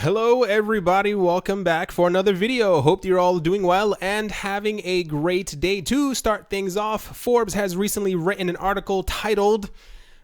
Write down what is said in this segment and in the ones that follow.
Hello everybody, welcome back for another video. Hope you're all doing well and having a great day. To start things off, Forbes has recently written an article titled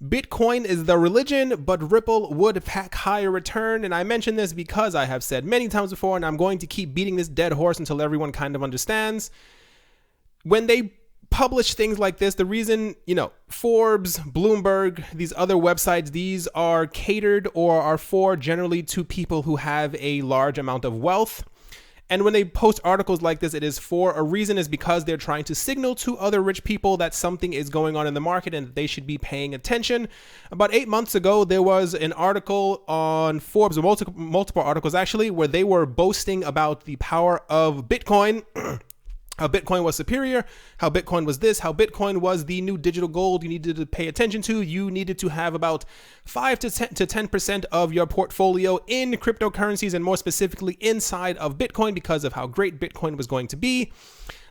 "Bitcoin is the religion, but Ripple would pack higher return." And I mention this because I have said many times before, and I'm going to keep beating this dead horse until everyone kind of understands. When they publish things like this, the reason, Forbes, Bloomberg, these other websites, these are catered or are for generally to people who have a large amount of wealth. And when they post articles like this, it is for a reason, is because they're trying to signal to other rich people that something is going on in the market and that they should be paying attention. About 8 months ago, there was an article on Forbes, multiple articles actually, where they were boasting about the power of Bitcoin. How Bitcoin was superior, how Bitcoin was this, how Bitcoin was the new digital gold you needed to pay attention to. You needed to have about 5 to 10% of your portfolio in cryptocurrencies, and more specifically inside of Bitcoin, because of how great Bitcoin was going to be.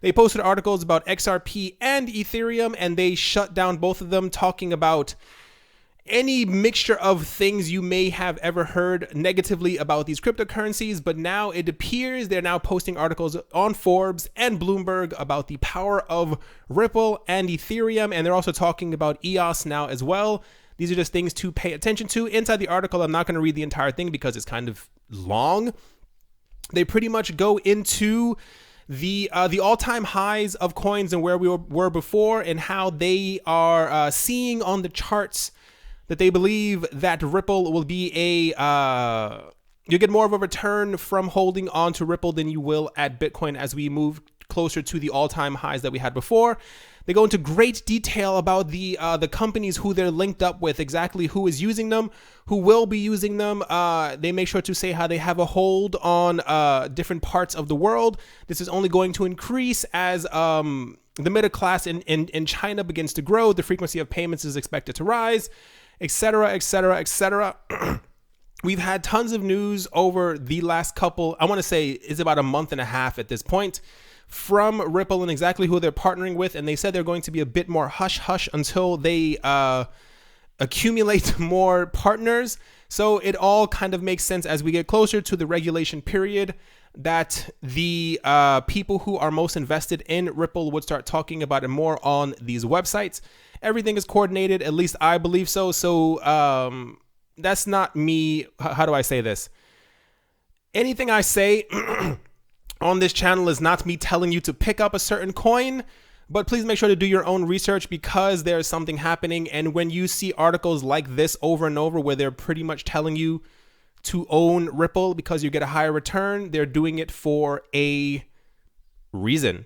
They posted articles about XRP and Ethereum, and they shut down both of them, talking about any mixture of things you may have ever heard negatively about these cryptocurrencies. But now it appears they're now posting articles on Forbes and Bloomberg about the power of Ripple and Ethereum, and they're also talking about EOS now as well. These are just things to pay attention to. Inside the article, I'm not going to read the entire thing because it's kind of long. They pretty much go into the all-time highs of coins and where we were before, and how they are seeing on the charts that they believe that Ripple will be you'll get more of a return from holding on to Ripple than you will at Bitcoin as we move closer to the all-time highs that we had before. They go into great detail about the companies who they're linked up with, exactly who is using them, who will be using them. They make sure to say how they have a hold on different parts of the world. This is only going to increase as the middle class in China begins to grow. The frequency of payments is expected to rise, etc., etc., etc. We've had tons of news over the last couple, I want to say it's about a month and a half at this point, from Ripple and exactly who they're partnering with. And they said they're going to be a bit more hush-hush until they accumulate more partners. So it all kind of makes sense as we get closer to the regulation period that the people who are most invested in Ripple would start talking about it more on these websites. Everything is coordinated, at least I believe so. So that's not me. How do I say this? Anything I say on this channel is not me telling you to pick up a certain coin, but please make sure to do your own research, because there's something happening. And when you see articles like this over and over where they're pretty much telling you to own Ripple because you get a higher return, they're doing it for a reason.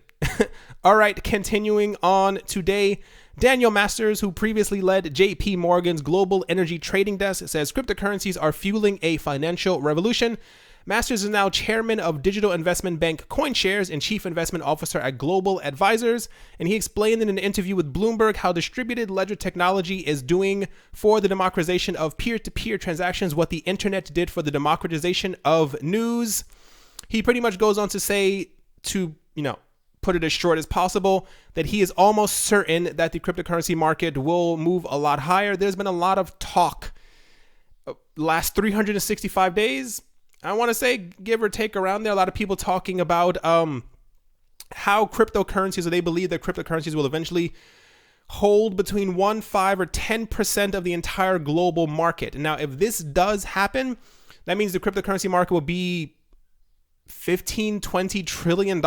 All right, continuing on today. Daniel Masters, who previously led JP Morgan's global energy trading desk, says cryptocurrencies are fueling a financial revolution. Masters is now chairman of digital investment bank CoinShares and chief investment officer at Global Advisors. And he explained in an interview with Bloomberg how distributed ledger technology is doing for the democratization of peer-to-peer transactions what the internet did for the democratization of news. He pretty much goes on to say, to, put it as short as possible, that he is almost certain that the cryptocurrency market will move a lot higher. There's been a lot of talk last 365 days. I want to say, give or take around there, a lot of people talking about how cryptocurrencies, or they believe that cryptocurrencies will eventually hold between 1, 5, or 10% of the entire global market. Now, if this does happen, that means the cryptocurrency market will be $15-20 trillion.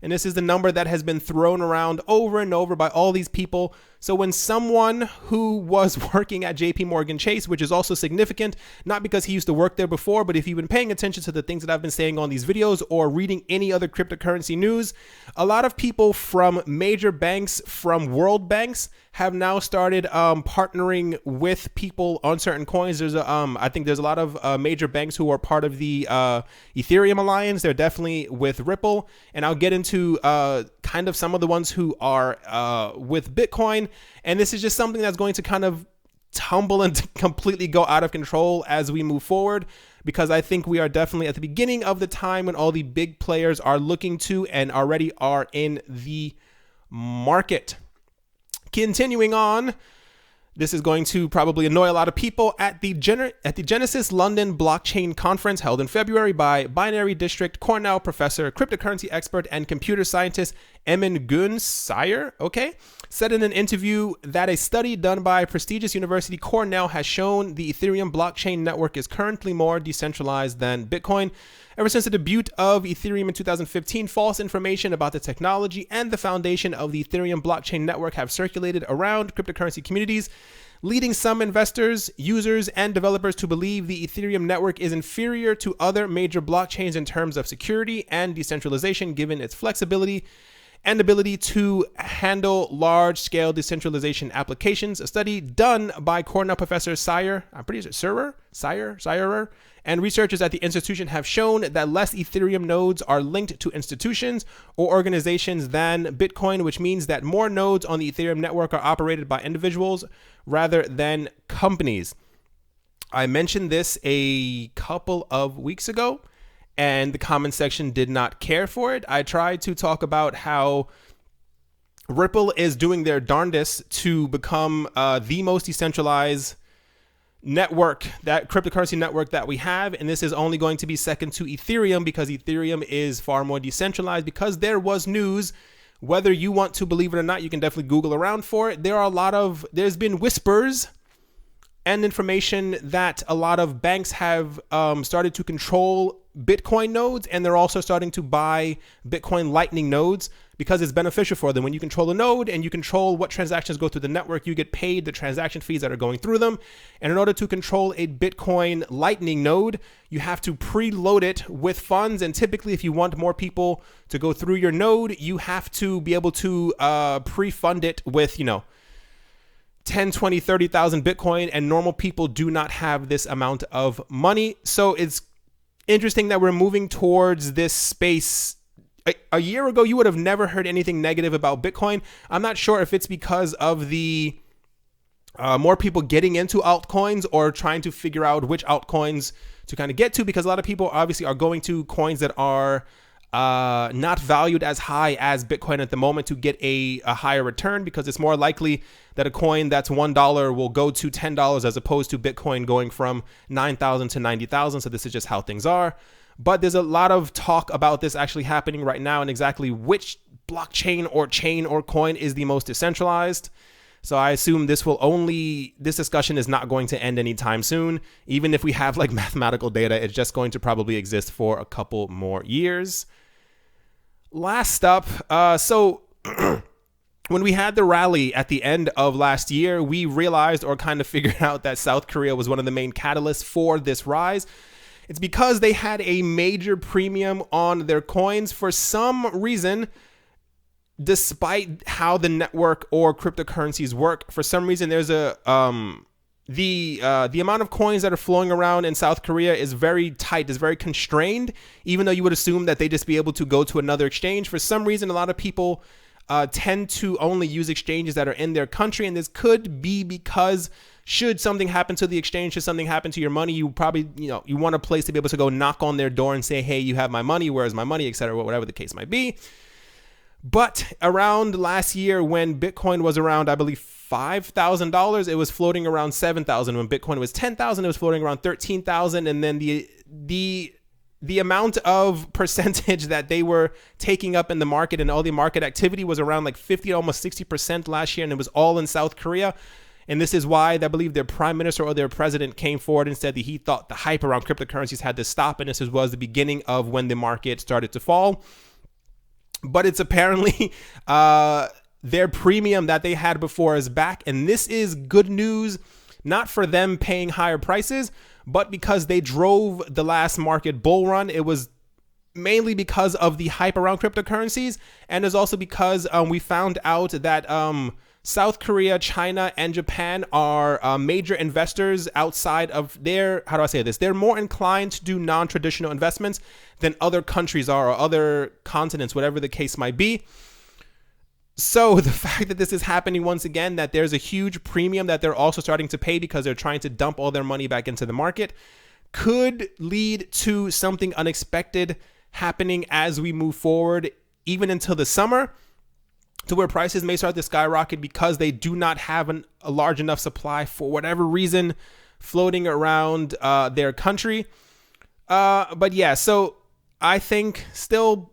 And this is the number that has been thrown around over and over by all these people. So when someone who was working at JP Morgan Chase, which is also significant, not because he used to work there before, but if you've been paying attention to the things that I've been saying on these videos or reading any other cryptocurrency news, a lot of people from major banks, from world banks, have now started partnering with people on certain coins. There's I think there's a lot of major banks who are part of the Ethereum alliance. They're definitely with Ripple, and I'll get into kind of some of the ones who are with Bitcoin. And this is just something that's going to kind of tumble and completely go out of control as we move forward, because I think we are definitely at the beginning of the time when all the big players are looking to and already are in the market. Continuing on, This is going to probably annoy a lot of people at the Genesis London Blockchain Conference held in February by Binary District Cornell professor, cryptocurrency expert, and computer scientist Emin Gün Sayer, said in an interview that a study done by prestigious university Cornell has shown the Ethereum blockchain network is currently more decentralized than Bitcoin. Ever since the debut of Ethereum in 2015, false information about the technology and the foundation of the Ethereum blockchain network have circulated around cryptocurrency communities, leading some investors, users, and developers to believe the Ethereum network is inferior to other major blockchains in terms of security and decentralization, given its flexibility and ability to handle large-scale decentralization applications. A study done by Cornell professor Sayer, Sayer, and researchers at the institution have shown that less Ethereum nodes are linked to institutions or organizations than Bitcoin, which means that more nodes on the Ethereum network are operated by individuals rather than companies. I mentioned this a couple of weeks ago, and the comment section did not care for it. I tried to talk about how Ripple is doing their darndest to become the most decentralized network, that cryptocurrency network that we have, and this is only going to be second to Ethereum because Ethereum is far more decentralized. Because there was news, whether you want to believe it or not, you can definitely Google around for it. There's been whispers and information that a lot of banks have started to control Bitcoin nodes, and they're also starting to buy Bitcoin Lightning nodes because it's beneficial for them. When you control a node and you control what transactions go through the network, you get paid the transaction fees that are going through them. And in order to control a Bitcoin Lightning node, you have to preload it with funds. And typically, if you want more people to go through your node, you have to be able to pre-fund it with, 10, 20, 30,000 Bitcoin, and normal people do not have this amount of money. So it's interesting that we're moving towards this space. A year ago, you would have never heard anything negative about Bitcoin. I'm not sure if it's because of the more people getting into altcoins or trying to figure out which altcoins to kind of get to, because a lot of people obviously are going to coins that are not valued as high as Bitcoin at the moment to get a higher return, because it's more likely that a coin that's $1 will go to $10 as opposed to Bitcoin going from 9,000 to 90,000. So this is just how things are. But there's a lot of talk about this actually happening right now, and exactly which blockchain or chain or coin is the most decentralized. So I assume this discussion is not going to end anytime soon. Even if we have like mathematical data, it's just going to probably exist for a couple more years. Last up, when we had the rally at the end of last year, we realized or kind of figured out that South Korea was one of the main catalysts for this rise. It's because they had a major premium on their coins for some reason. Despite how the network or cryptocurrencies work, for some reason there's the amount of coins that are flowing around in South Korea is very tight, is very constrained, even though you would assume that they just be able to go to another exchange. For some reason, a lot of people tend to only use exchanges that are in their country, and this could be because should something happen to the exchange, should something happen to your money, you probably, you want a place to be able to go knock on their door and say, hey, you have my money, where's my money, etc., whatever the case might be. But around last year, when Bitcoin was around, I believe, $5,000, it was floating around $7,000. When Bitcoin was $10,000, it was floating around $13,000. And then the amount of percentage that they were taking up in the market and all the market activity was around like 50, almost 60% last year. And it was all in South Korea. And this is why I believe their prime minister or their president came forward and said that he thought the hype around cryptocurrencies had to stop. And this was the beginning of when the market started to fall. But it's apparently their premium that they had before is back. And this is good news, not for them paying higher prices, but because they drove the last market bull run. It was mainly because of the hype around cryptocurrencies. And it's also because we found out that South Korea, China, and Japan are major investors outside of they're more inclined to do non-traditional investments than other countries are, or other continents, whatever the case might be. So the fact that this is happening once again, that there's a huge premium that they're also starting to pay because they're trying to dump all their money back into the market, could lead to something unexpected happening as we move forward, even until the summer. to where prices may start to skyrocket because they do not have a large enough supply for whatever reason floating around their country. But yeah, so I think still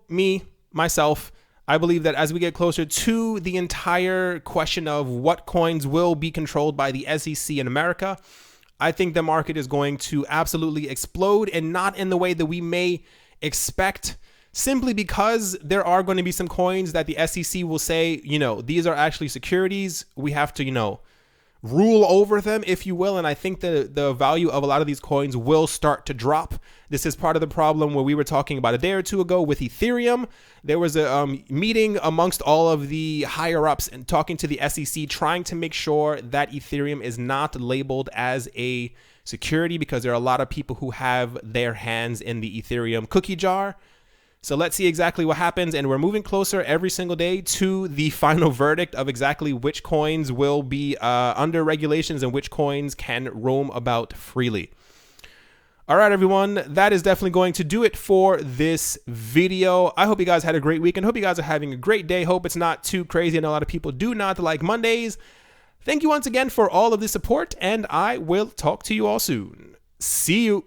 myself, I believe that as we get closer to the entire question of what coins will be controlled by the SEC in America, I think the market is going to absolutely explode, and not in the way that we may expect, simply because there are going to be some coins that the SEC will say, these are actually securities. We have to, rule over them, if you will. And I think the value of a lot of these coins will start to drop. This is part of the problem where we were talking about a day or two ago with Ethereum. There was a meeting amongst all of the higher ups and talking to the SEC, trying to make sure that Ethereum is not labeled as a security, because there are a lot of people who have their hands in the Ethereum cookie jar. So let's see exactly what happens, and we're moving closer every single day to the final verdict of exactly which coins will be under regulations and which coins can roam about freely. All right, everyone, that is definitely going to do it for this video. I hope you guys had a great week and hope you guys are having a great day. Hope it's not too crazy. I know a lot of people do not like Mondays. Thank you once again for all of the support, and I will talk to you all soon. See you.